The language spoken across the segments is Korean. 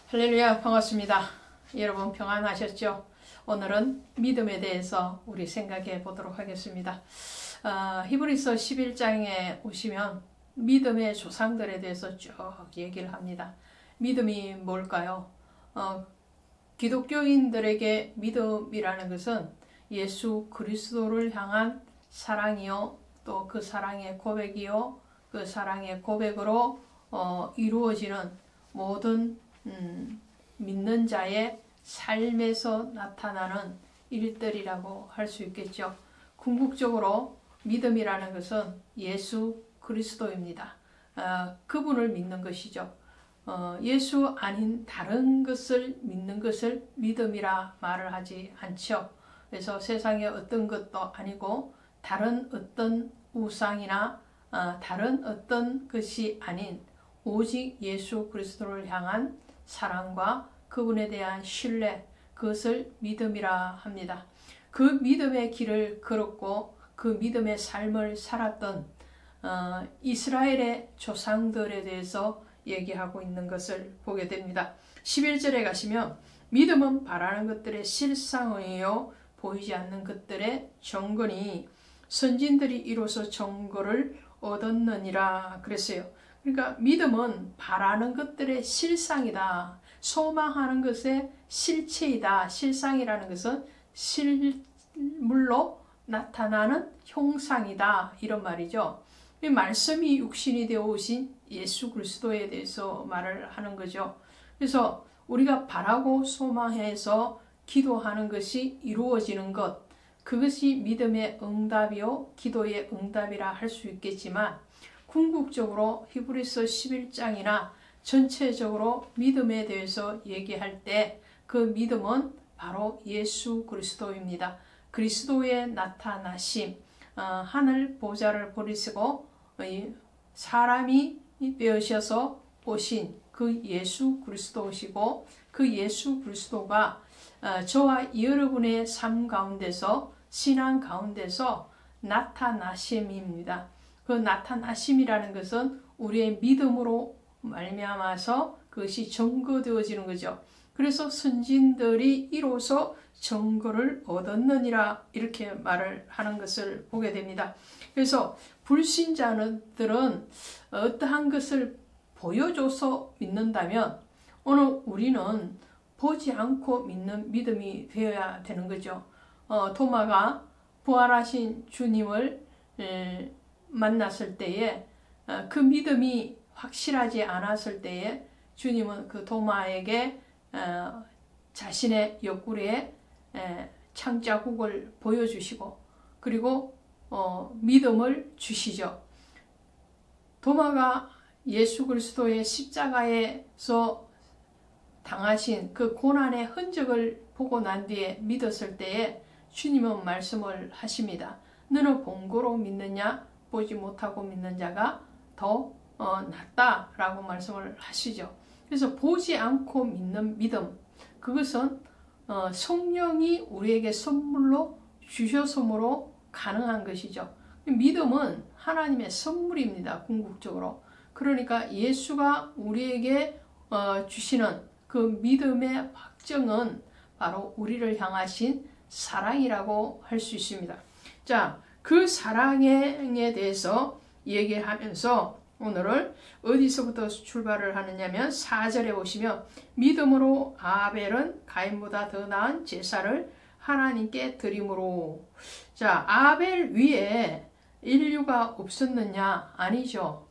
할렐루야, 반갑습니다. 여러분 평안하셨죠? 오늘은 믿음에 대해서 우리 생각해 보도록 하겠습니다. 히브리서 11장에 오시면 믿음의 조상들에 대해서 쭉 얘기를 합니다. 믿음이 뭘까요? 기독교인들에게 믿음이라는 것은 예수 그리스도를 향한 사랑이요, 또 그 사랑의 고백이요, 그 사랑의 고백으로 이루어지는 모든 믿는 자의 삶에서 나타나는 일들이라고 할 수 있겠죠. 궁극적으로 믿음이라는 것은 예수 그리스도입니다. 그분을 믿는 것이죠. 예수 아닌 다른 것을 믿는 것을 믿음이라 말을 하지 않죠. 그래서 세상의 어떤 것도 아니고 다른 어떤 우상이나 다른 어떤 것이 아닌 오직 예수 그리스도를 향한 사랑과 그분에 대한 신뢰, 그것을 믿음이라 합니다. 그 믿음의 길을 걸었고 그 믿음의 삶을 살았던 이스라엘의 조상들에 대해서 얘기하고 있는 것을 보게 됩니다. 11절에 가시면 믿음은 바라는 것들의 실상이요 보이지 않는 것들의 정건이 선진들이 이로써 정거를 얻었느니라 그랬어요. 그러니까 믿음은 바라는 것들의 실상이다. 소망하는 것의 실체이다. 실상이라는 것은 실물로 나타나는 형상이다. 이런 말이죠. 이 말씀이 육신이 되어 오신 예수 그리스도에 대해서 말을 하는 거죠. 그래서 우리가 바라고 소망해서 기도하는 것이 이루어지는 것, 그것이 믿음의 응답이요 기도의 응답이라 할 수 있겠지만 궁극적으로 히브리서 11장이나 전체적으로 믿음에 대해서 얘기할 때 그 믿음은 바로 예수 그리스도입니다. 그리스도의 나타나심, 하늘 보좌를 버리시고 사람이 되어셔서 오신 그 예수 그리스도시고 그 예수 그리스도가 저와 여러분의 삶 가운데서 신앙 가운데서 나타나심입니다. 그 나타나심이라는 것은 우리의 믿음으로 말미암아서 그것이 증거되어지는 거죠. 그래서 선진들이 이로써 증거를 얻었느니라 이렇게 말을 하는 것을 보게 됩니다. 그래서 불신자들은 어떠한 것을 보여줘서 믿는다면 오늘 우리는 보지 않고 믿는 믿음이 되어야 되는 거죠. 도마가 부활하신 주님을 만났을 때에 그 믿음이 확실하지 않았을 때에 주님은 그 도마에게 자신의 옆구리에 창자국을 보여주시고 그리고 믿음을 주시죠. 도마가 예수 그리스도의 십자가에서 당하신 그 고난의 흔적을 보고 난 뒤에 믿었을 때에 주님은 말씀을 하십니다. 너는 본고로 믿느냐? 보지 못하고 믿는 자가 더 낫다라고 말씀을 하시죠. 그래서 보지 않고 믿는 믿음, 그것은 성령이 우리에게 선물로 주셔서므로 가능한 것이죠. 믿음은 하나님의 선물입니다. 궁극적으로. 그러니까 예수가 우리에게 주시는 그 믿음의 확정은 바로 우리를 향하신 사랑이라고 할 수 있습니다. 자, 그 사랑에 대해서 얘기를 하면서 오늘은 어디서부터 출발을 하느냐면 4절에 보시면 믿음으로 아벨은 가인보다 더 나은 제사를 하나님께 드림으로. 자, 아벨 위에 인류가 없었느냐? 아니죠.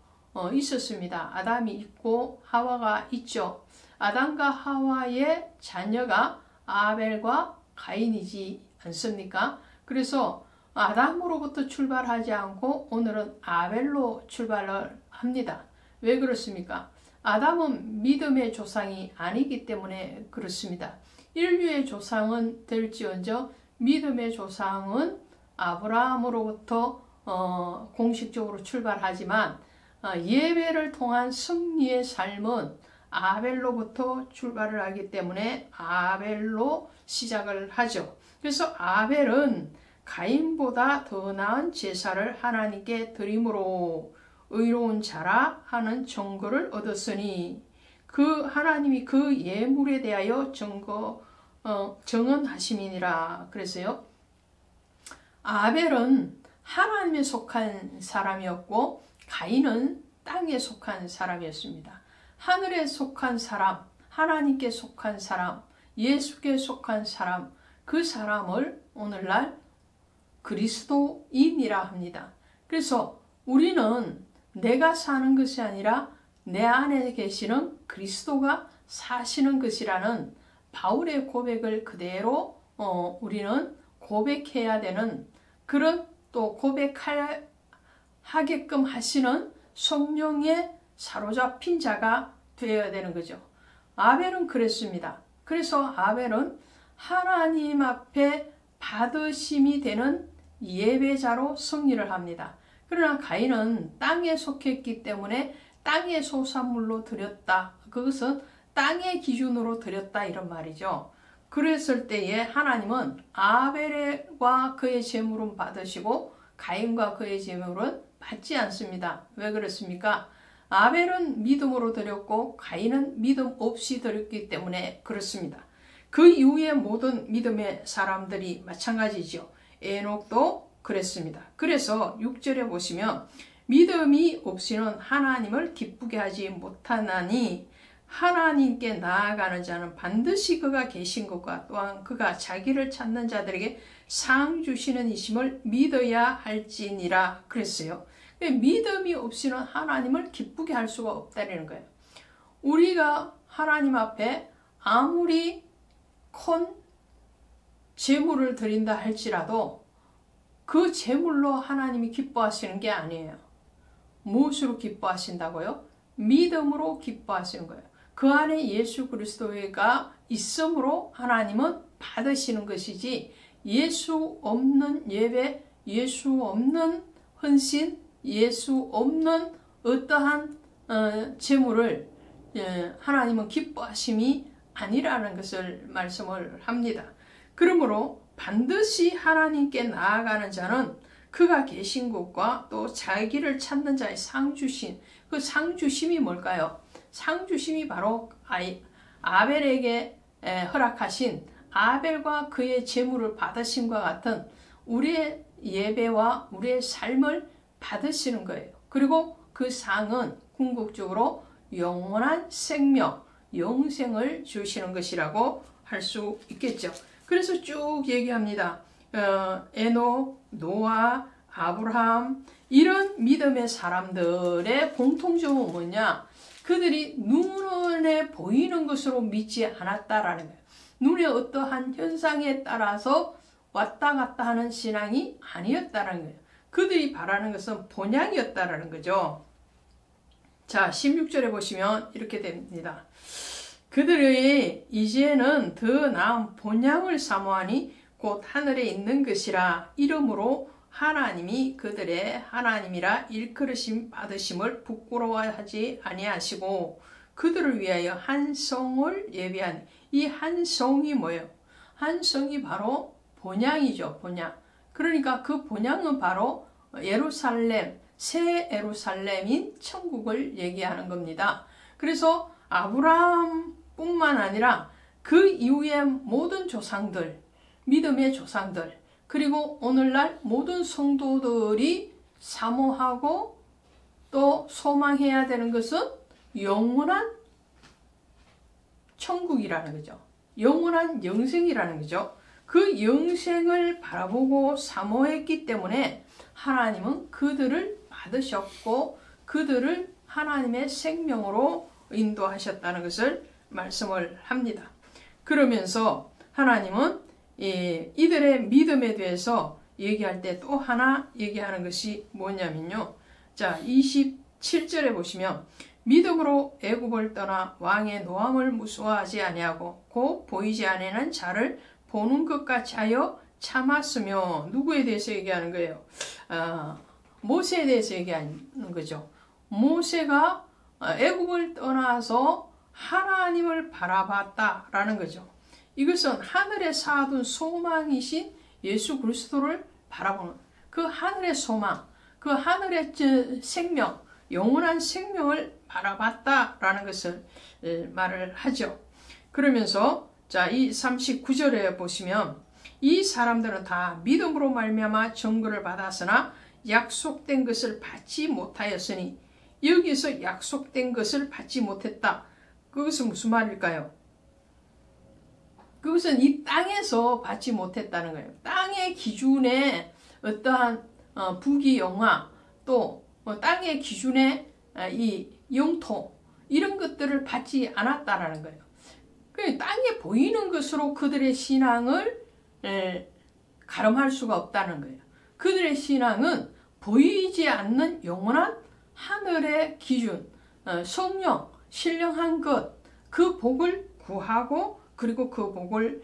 있었습니다. 아담이 있고 하와가 있죠. 아담과 하와의 자녀가 아벨과 가인이지 않습니까? 그래서 아담으로부터 출발하지 않고 오늘은 아벨로 출발을 합니다. 왜 그렇습니까? 아담은 믿음의 조상이 아니기 때문에 그렇습니다. 인류의 조상은 될지언정 믿음의 조상은 아브라함으로부터 공식적으로 출발하지만 예배를 통한 승리의 삶은 아벨로부터 출발을 하기 때문에 아벨로 시작을 하죠. 그래서 아벨은 가인보다 더 나은 제사를 하나님께 드림으로 의로운 자라 하는 정거를 얻었으니 하나님이 그 예물에 대하여 정언하심이니라. 그래서요, 아벨은 하나님에 속한 사람이었고 가인은 땅에 속한 사람이었습니다. 하늘에 속한 사람, 하나님께 속한 사람, 예수께 속한 사람, 그 사람을 오늘날 그리스도인이라 합니다. 그래서 우리는 내가 사는 것이 아니라 내 안에 계시는 그리스도가 사시는 것이라는 바울의 고백을 그대로 우리는 고백해야 되는, 그런 또 고백하게끔 하시는 성령에 사로잡힌 자가 되어야 되는 거죠. 아벨은 그랬습니다. 그래서 아벨은 하나님 앞에 받으심이 되는 예배자로 승리를 합니다. 그러나 가인은 땅에 속했기 때문에 땅의 소산물로 드렸다. 그것은 땅의 기준으로 드렸다, 이런 말이죠. 그랬을 때에 하나님은 아벨과 그의 제물은 받으시고 가인과 그의 제물은 받지 않습니다. 왜 그렇습니까? 아벨은 믿음으로 드렸고 가인은 믿음 없이 드렸기 때문에 그렇습니다. 그 이후에 모든 믿음의 사람들이 마찬가지죠. 에녹도 그랬습니다. 그래서 6절에 보시면 믿음이 없이는 하나님을 기쁘게 하지 못하나니 하나님께 나아가는 자는 반드시 그가 계신 것과 또한 그가 자기를 찾는 자들에게 상 주시는 이심을 믿어야 할지니라 그랬어요. 믿음이 없이는 하나님을 기쁘게 할 수가 없다는 거예요. 우리가 하나님 앞에 아무리 큰 제물을 드린다 할지라도 그 제물로 하나님이 기뻐하시는 게 아니에요. 무엇으로 기뻐하신다고요? 믿음으로 기뻐하시는 거예요. 그 안에 예수 그리스도가 있음으로 하나님은 받으시는 것이지, 예수 없는 예배, 예수 없는 헌신, 예수 없는 어떠한 제물을 하나님은 기뻐하심이 아니라는 것을 말씀을 합니다. 그러므로 반드시 하나님께 나아가는 자는 그가 계신 곳과 또 자기를 찾는 자의 상주심, 그 상주심이 뭘까요? 상주심이 바로 아벨에게 허락하신 아벨과 그의 제물을 받으심과 같은 우리의 예배와 우리의 삶을 받으시는 거예요. 그리고 그 상은 궁극적으로 영원한 생명, 영생을 주시는 것이라고 할 수 있겠죠. 그래서 쭉 얘기합니다. 에녹, 노아, 아브라함, 이런 믿음의 사람들의 공통점은 뭐냐? 그들이 눈에 보이는 것으로 믿지 않았다라는 거예요. 눈의 어떠한 현상에 따라서 왔다 갔다 하는 신앙이 아니었다는 거예요. 그들이 바라는 것은 본향이었다라는 거죠. 자, 16절에 보시면 이렇게 됩니다. 그들의 이제는 더 나은 본향을 사모하니 곧 하늘에 있는 것이라. 이러므로 하나님이 그들의 하나님이라 일컬으심 받으심을 부끄러워하지 아니하시고 그들을 위하여 한 성을 예비하니. 이 한 성이 뭐예요? 한 성이 바로 본향이죠. 본향. 그러니까 그 본향은 바로 예루살렘, 새 예루살렘인 천국을 얘기하는 겁니다. 그래서 아브라함뿐만 아니라 그 이후의 모든 조상들, 믿음의 조상들, 그리고 오늘날 모든 성도들이 사모하고 또 소망해야 되는 것은 영원한 천국이라는 거죠. 영원한 영생이라는 거죠. 그 영생을 바라보고 사모했기 때문에 하나님은 그들을 받으셨고 그들을 하나님의 생명으로 인도하셨다는 것을 말씀을 합니다. 그러면서 하나님은 이들의 믿음에 대해서 얘기할 때 또 하나 얘기하는 것이 뭐냐면요. 자, 27절에 보시면 믿음으로 애굽을 떠나 왕의 노함을 무서워하지 아니하고 곧 보이지 아니하는 자를 보는 것 같이 하여 참았으며. 누구에 대해서 얘기하는 거예요? 모세에 대해서 얘기하는 거죠. 모세가 애굽을 떠나서 하나님을 바라봤다라는 거죠. 이것은 하늘에 쌓아둔 소망이신 예수 그리스도를 바라보는 그 하늘의 소망, 그 하늘의 생명, 영원한 생명을 바라봤다라는 것을 말을 하죠. 그러면서 자, 이 39절에 보시면 이 사람들은 다 믿음으로 말미암아 정거를 받았으나 약속된 것을 받지 못하였으니, 여기서 약속된 것을 받지 못했다. 그것은 무슨 말일까요? 그것은 이 땅에서 받지 못했다는 거예요. 땅의 기준에 어떠한 부귀영화, 또 땅의 기준에 이 영토, 이런 것들을 받지 않았다라는 거예요. 땅에 보이는 것으로 그들의 신앙을 가름할 수가 없다는 거예요. 그들의 신앙은 보이지 않는 영원한 하늘의 기준, 성령, 신령한 것, 그 복을 구하고 그리고 그 복을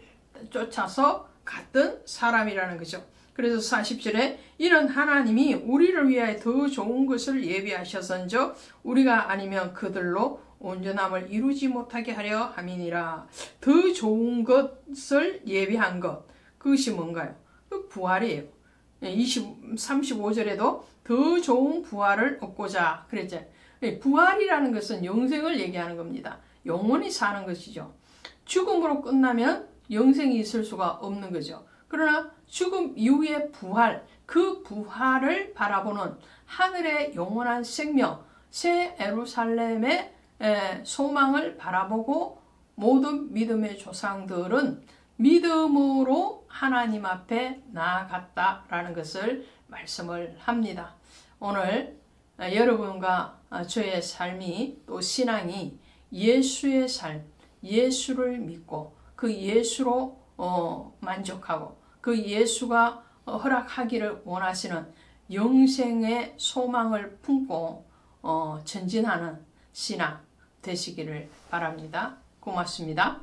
쫓아서 갔던 사람이라는 거죠. 그래서 40절에 이런 하나님이 우리를 위하여 더 좋은 것을 예비하셨은즉 우리가 아니면 그들로 온전함을 이루지 못하게 하려 함이니라. 더 좋은 것을 예비한 것, 그것이 뭔가요? 그 부활이에요. 35절에도 더 좋은 부활을 얻고자 그랬죠. 부활이라는 것은 영생을 얘기하는 겁니다. 영원히 사는 것이죠. 죽음으로 끝나면 영생이 있을 수가 없는 거죠. 그러나 죽음 이후의 부활, 그 부활을 바라보는 하늘의 영원한 생명, 새 예루살렘의 소망을 바라보고 모든 믿음의 조상들은 믿음으로 하나님 앞에 나아갔다라는 것을 말씀을 합니다. 오늘 여러분과 저의 삶이, 또 신앙이 예수의 삶, 예수를 믿고 그 예수로 만족하고 그 예수가 허락하기를 원하시는 영생의 소망을 품고 전진하는 신앙 되시기를 바랍니다. 고맙습니다.